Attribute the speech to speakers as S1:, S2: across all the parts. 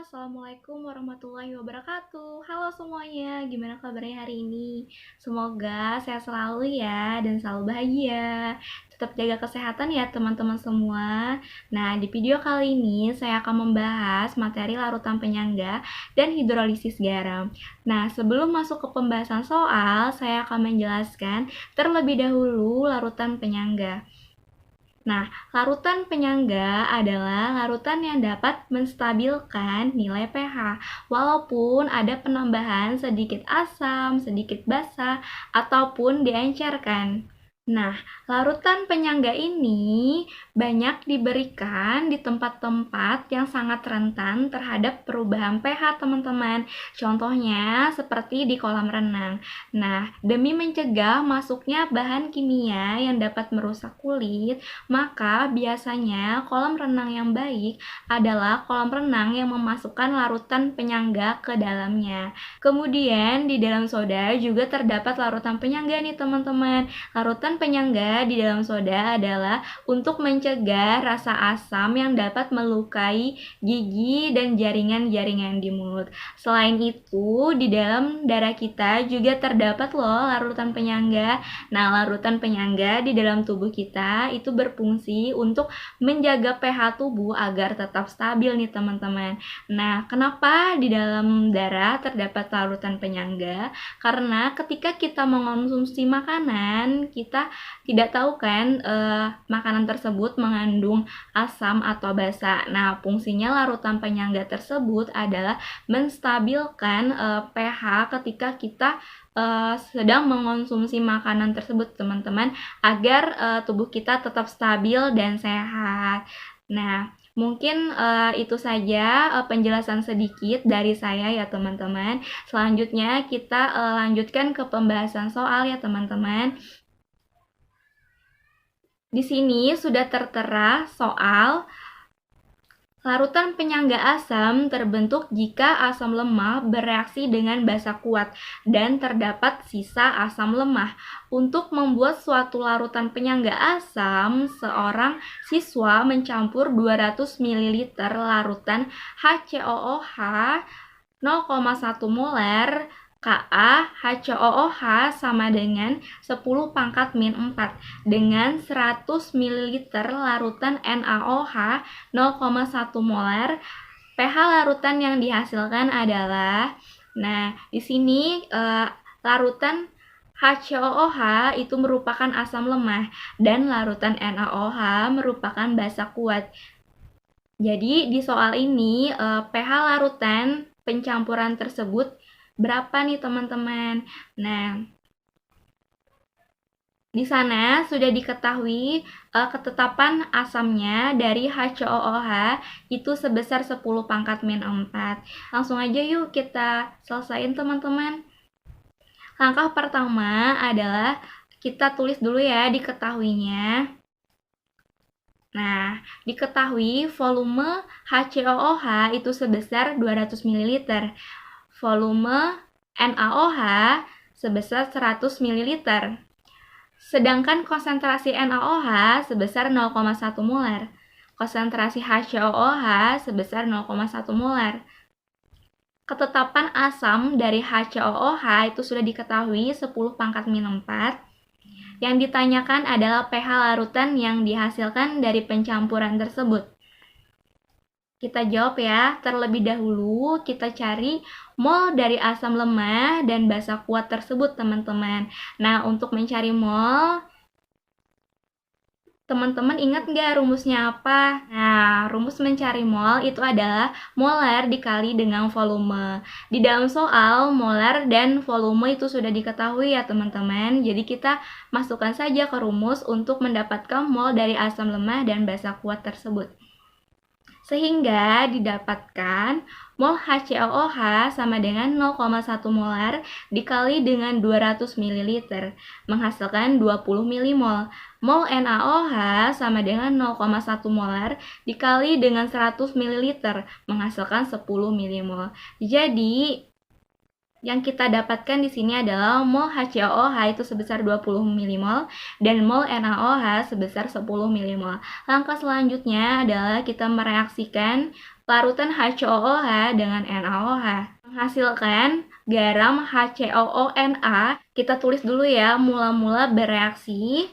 S1: Assalamualaikum warahmatullahi wabarakatuh. Halo semuanya, gimana kabarnya hari ini? Semoga sehat selalu ya dan selalu bahagia. Tetap jaga kesehatan ya teman-teman semua. Nah, di video kali ini saya akan membahas materi larutan penyangga dan hidrolisis garam. Nah, sebelum masuk ke pembahasan soal, saya akan menjelaskan terlebih dahulu larutan penyangga. Nah, larutan penyangga adalah larutan yang dapat menstabilkan nilai pH, walaupun ada penambahan sedikit asam, sedikit basa, ataupun diencerkan. Nah, larutan penyangga ini banyak diberikan di tempat-tempat yang sangat rentan terhadap perubahan pH, teman-teman. Contohnya seperti di kolam renang. Nah, demi mencegah masuknya bahan kimia yang dapat merusak kulit, maka biasanya kolam renang yang baik adalah kolam renang yang memasukkan larutan penyangga ke dalamnya. Kemudian di dalam soda juga terdapat larutan penyangga nih teman-teman. Larutan penyangga di dalam soda adalah untuk mencegah rasa asam yang dapat melukai gigi dan jaringan-jaringan di mulut. Selain itu, di dalam darah kita juga terdapat loh larutan penyangga. Nah, larutan penyangga di dalam tubuh kita itu berfungsi untuk menjaga pH tubuh agar tetap stabil nih teman-teman. Nah, kenapa di dalam darah terdapat larutan penyangga? Karena ketika kita mengonsumsi makanan, kita tidak tahu kan makanan tersebut mengandung asam atau basa. Nah, fungsinya larutan penyangga tersebut adalah menstabilkan pH ketika kita sedang mengonsumsi makanan tersebut, teman-teman, agar tubuh kita tetap stabil dan sehat. Nah, mungkin itu saja penjelasan sedikit dari saya ya teman-teman. Selanjutnya kita lanjutkan ke pembahasan soal ya teman-teman. Di sini sudah tertera soal larutan penyangga asam terbentuk jika asam lemah bereaksi dengan basa kuat dan terdapat sisa asam lemah. Untuk membuat suatu larutan penyangga asam, seorang siswa mencampur 200 ml larutan HCOOH 0,1 molar Ka HCOOH sama dengan 10 pangkat min 4 dengan 100 ml larutan NaOH 0,1 molar. pH larutan yang dihasilkan adalah, nah di sini larutan HCOOH itu merupakan asam lemah dan larutan NaOH merupakan basa kuat. Jadi di soal ini pH larutan pencampuran tersebut berapa nih teman-teman? Nah, di sana sudah diketahui ketetapan asamnya dari HCOOH itu sebesar 10 pangkat min 4. Langsung aja yuk kita selesain teman-teman. Langkah pertama adalah kita tulis dulu ya diketahuinya. Nah, diketahui volume HCOOH itu sebesar 200 ml. Volume NaOH sebesar 100 ml. Sedangkan konsentrasi NaOH sebesar 0,1 molar. Konsentrasi HCOOH sebesar 0,1 molar. Ketetapan asam dari HCOOH itu sudah diketahui 10 pangkat min 4. Yang ditanyakan adalah pH larutan yang dihasilkan dari pencampuran tersebut. Kita jawab ya, terlebih dahulu kita cari mol dari asam lemah dan basa kuat tersebut teman-teman. Nah, untuk mencari mol, teman-teman ingat nggak rumusnya apa? Nah, rumus mencari mol itu adalah molar dikali dengan volume. Di dalam soal, molar dan volume itu sudah diketahui ya teman-teman. Jadi kita masukkan saja ke rumus untuk mendapatkan mol dari asam lemah dan basa kuat tersebut. Sehingga didapatkan mol HCOOH sama dengan 0,1 molar dikali dengan 200 ml, menghasilkan 20 milimol. Mol NaOH sama dengan 0,1 molar dikali dengan 100 ml, menghasilkan 10 milimol. Jadi, yang kita dapatkan di sini adalah mol HCOOH itu sebesar 20 milimol dan mol NaOH sebesar 10 milimol. Langkah selanjutnya adalah kita mereaksikan larutan HCOOH dengan NaOH menghasilkan garam HCOONa. Kita tulis dulu ya, mula-mula bereaksi.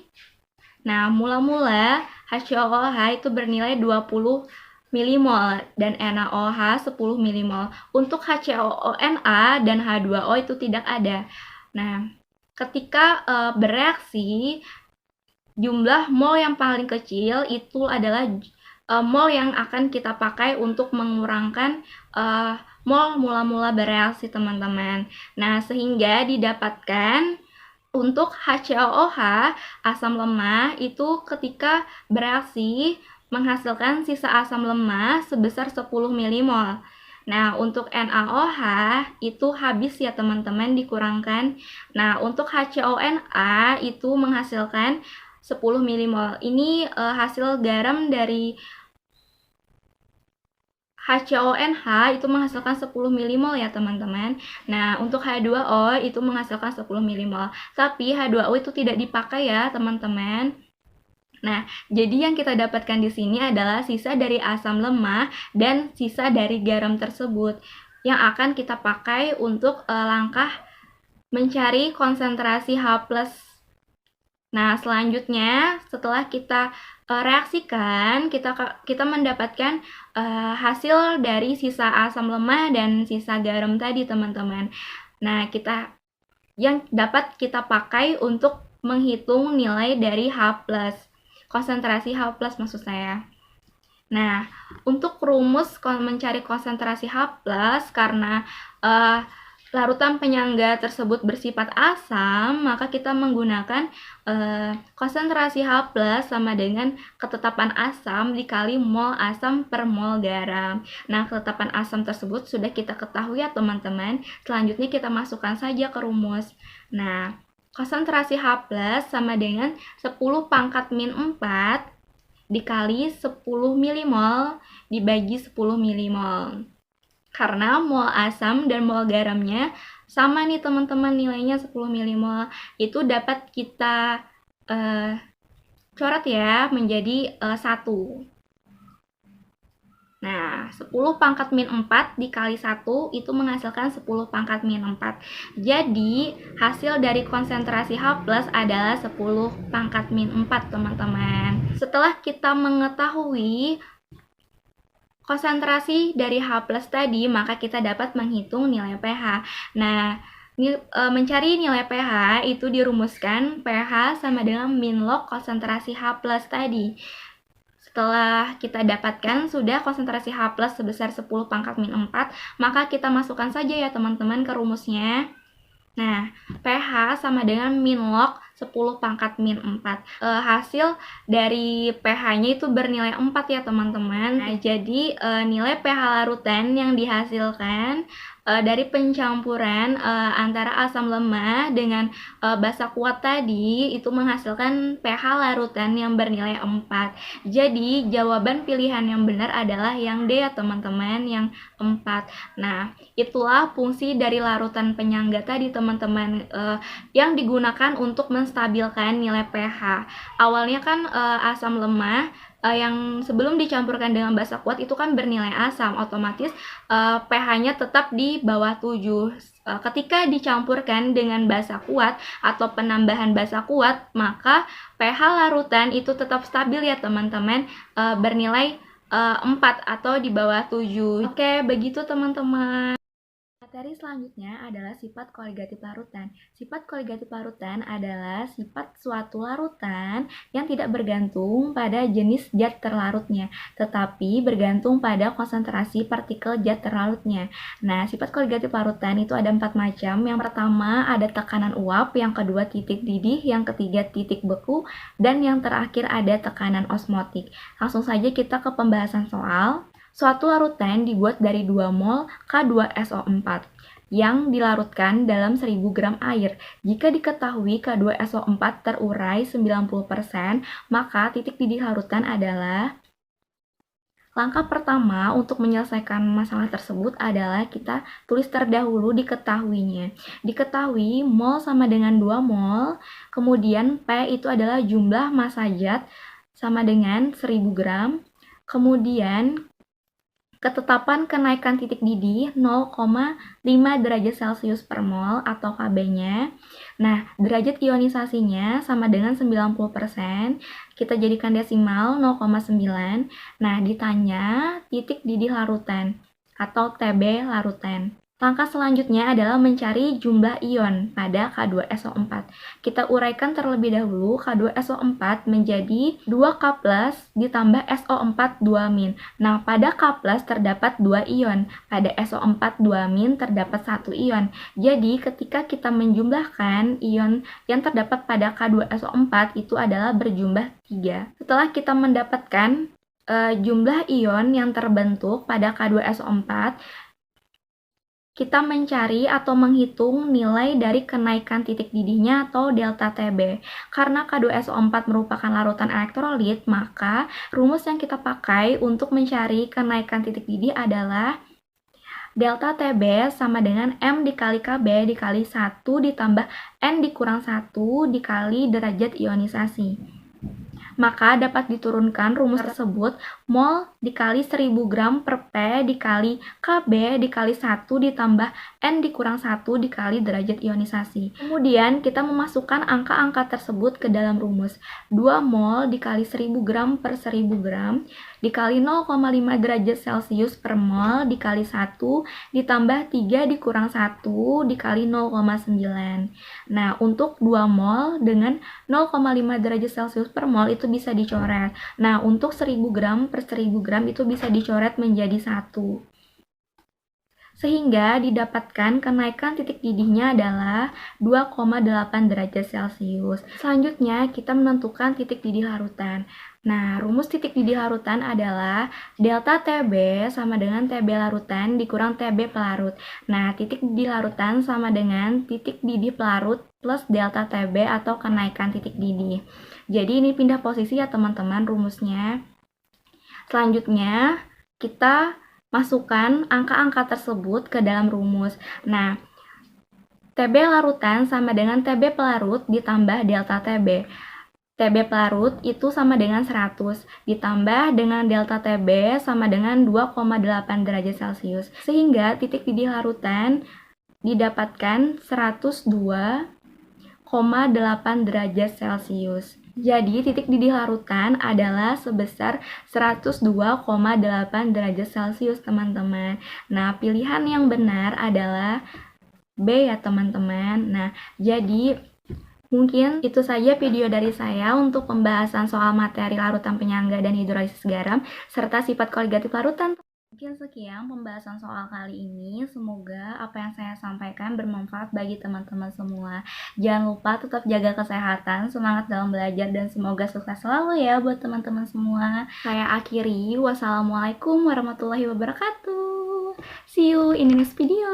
S1: Nah, mula-mula HCOOH itu bernilai 20 milimol dan NaOH 10 milimol. Untuk HCOONa dan H2O itu tidak ada. Nah, ketika bereaksi, jumlah mol yang paling kecil itu adalah mol yang akan kita pakai untuk mengurangkan mol mula-mula bereaksi, teman-teman. Nah, sehingga didapatkan untuk HCOOH, asam lemah, itu ketika bereaksi menghasilkan sisa asam lemah sebesar 10 milimol. Nah, untuk NaOH itu habis ya teman-teman, dikurangkan. Nah, untuk HCONa itu menghasilkan 10 milimol. Ini hasil garam dari HCONH itu menghasilkan 10 milimol ya teman-teman. Nah, untuk H2O itu menghasilkan 10 milimol. Tapi H2O itu tidak dipakai ya teman-teman. Nah, jadi yang kita dapatkan di sini adalah sisa dari asam lemah dan sisa dari garam tersebut yang akan kita pakai untuk langkah mencari konsentrasi H+. Nah, selanjutnya setelah kita reaksikan, kita mendapatkan hasil dari sisa asam lemah dan sisa garam tadi, teman-teman. Nah, yang dapat kita pakai untuk menghitung nilai dari H+, konsentrasi H+ maksud saya. Nah, untuk rumus mencari konsentrasi H+, karena larutan penyangga tersebut bersifat asam, maka kita menggunakan konsentrasi H+ sama dengan ketetapan asam dikali mol asam per mol garam. Nah, ketetapan asam tersebut sudah kita ketahui ya teman-teman. Selanjutnya kita masukkan saja ke rumus. Nah, konsentrasi H+ sama dengan 10 pangkat min 4 dikali 10 milimol dibagi 10 milimol. Karena mol asam dan mol garamnya sama nih teman-teman, nilainya 10 milimol. Itu dapat kita coret ya menjadi 1. Nah, 10 pangkat min 4 dikali 1 itu menghasilkan 10 pangkat min 4. Jadi, hasil dari konsentrasi H+ adalah 10 pangkat min 4, teman-teman. Setelah kita mengetahui konsentrasi dari H+ tadi, maka kita dapat menghitung nilai pH. Nah, mencari nilai pH itu dirumuskan pH sama dengan min log konsentrasi H+ tadi. Setelah kita dapatkan sudah konsentrasi H+ sebesar 10 pangkat min 4, maka kita masukkan saja ya teman-teman ke rumusnya. Nah, pH sama dengan min log 10 pangkat min 4. Hasil dari pH-nya itu bernilai 4 ya teman-teman. Nah, jadi nilai pH larutan yang dihasilkan dari pencampuran antara asam lemah dengan basa kuat tadi itu menghasilkan pH larutan yang bernilai 4. Jadi jawaban pilihan yang benar adalah yang D ya teman-teman, yang 4. Nah, itulah fungsi dari larutan penyangga tadi teman-teman, yang digunakan untuk menstabilkan nilai pH. Awalnya kan asam lemah yang sebelum dicampurkan dengan basa kuat itu kan bernilai asam, otomatis pH-nya tetap di bawah 7. Ketika dicampurkan dengan basa kuat atau penambahan basa kuat, maka pH larutan itu tetap stabil ya teman-teman, bernilai 4 atau di bawah 7. Oke, begitu teman-teman. Materi selanjutnya adalah sifat koligatif larutan. Sifat koligatif larutan adalah sifat suatu larutan yang tidak bergantung pada jenis zat terlarutnya, tetapi bergantung pada konsentrasi partikel zat terlarutnya. Nah, sifat koligatif larutan itu ada 4 macam. Yang pertama ada tekanan uap, yang kedua titik didih, yang ketiga titik beku, dan yang terakhir ada tekanan osmotik. Langsung saja kita ke pembahasan soal. Suatu larutan dibuat dari 2 mol K2SO4 yang dilarutkan dalam 1000 gram air. Jika diketahui K2SO4 terurai 90%, maka titik didih larutan adalah... Langkah pertama untuk menyelesaikan masalah tersebut adalah kita tulis terdahulu diketahuinya. Diketahui mol sama dengan 2 mol, kemudian P itu adalah jumlah massa zat sama dengan 1000 gram, kemudian Ketetapan kenaikan titik didih 0,5 derajat Celcius per mol atau Kb-nya. Nah, derajat ionisasinya sama dengan 90%. Kita jadikan desimal 0,9. Nah, ditanya titik didih larutan atau Tb larutan. Langkah selanjutnya adalah mencari jumlah ion pada K2SO4. Kita uraikan terlebih dahulu K2SO4 menjadi 2K+ ditambah SO4 2-. Nah, pada K+ terdapat 2 ion, pada SO4 2- terdapat 1 ion. Jadi, ketika kita menjumlahkan ion yang terdapat pada K2SO4 itu adalah berjumlah 3. Setelah kita mendapatkan jumlah ion yang terbentuk pada K2SO4, kita mencari atau menghitung nilai dari kenaikan titik didihnya atau delta Tb. Karena K2SO4 merupakan larutan elektrolit, maka rumus yang kita pakai untuk mencari kenaikan titik didih adalah delta Tb sama dengan M dikali Kb dikali 1 ditambah N dikurang 1 dikali derajat ionisasi. Maka dapat diturunkan rumus tersebut mol dikali 1000 gram per P dikali Kb dikali 1 ditambah N dikurang 1 dikali derajat ionisasi. Kemudian kita memasukkan angka-angka tersebut ke dalam rumus. 2 mol dikali 1000 gram per 1000 gram dikali 0,5 derajat Celcius per mol dikali 1 ditambah 3 dikurang 1 dikali 0,9. Nah, untuk 2 mol dengan 0,5 derajat Celcius per mol itu bisa dicoret. Nah, untuk 1000 gram per 1000 gram itu bisa dicoret menjadi 1. Sehingga didapatkan kenaikan titik didihnya adalah 2,8 derajat Celcius. Selanjutnya, kita menentukan titik didih larutan. Nah, rumus titik didih larutan adalah delta Tb sama dengan Tb larutan dikurang Tb pelarut. Nah, titik didih larutan sama dengan titik didih pelarut plus delta Tb atau kenaikan titik didih. Jadi ini pindah posisi ya teman-teman rumusnya. Selanjutnya, kita masukkan angka-angka tersebut ke dalam rumus. Nah, Tb larutan sama dengan Tb pelarut ditambah delta Tb. Tb pelarut itu sama dengan 100, ditambah dengan delta Tb sama dengan 2,8 derajat Celcius. Sehingga titik didih larutan didapatkan 102,8 derajat Celcius. Jadi, titik didih larutan adalah sebesar 102,8 derajat Celcius, teman-teman. Nah, pilihan yang benar adalah B ya, teman-teman. Nah, jadi mungkin itu saja video dari saya untuk pembahasan soal materi larutan penyangga dan hidrolisis garam, serta sifat koligatif larutan. Mungkin sekian pembahasan soal kali ini. Semoga apa yang saya sampaikan bermanfaat bagi teman-teman semua. Jangan lupa tetap jaga kesehatan, semangat dalam belajar, dan semoga sukses selalu ya buat teman-teman semua. Saya akhiri. Wassalamualaikum warahmatullahi wabarakatuh. See you in the next video.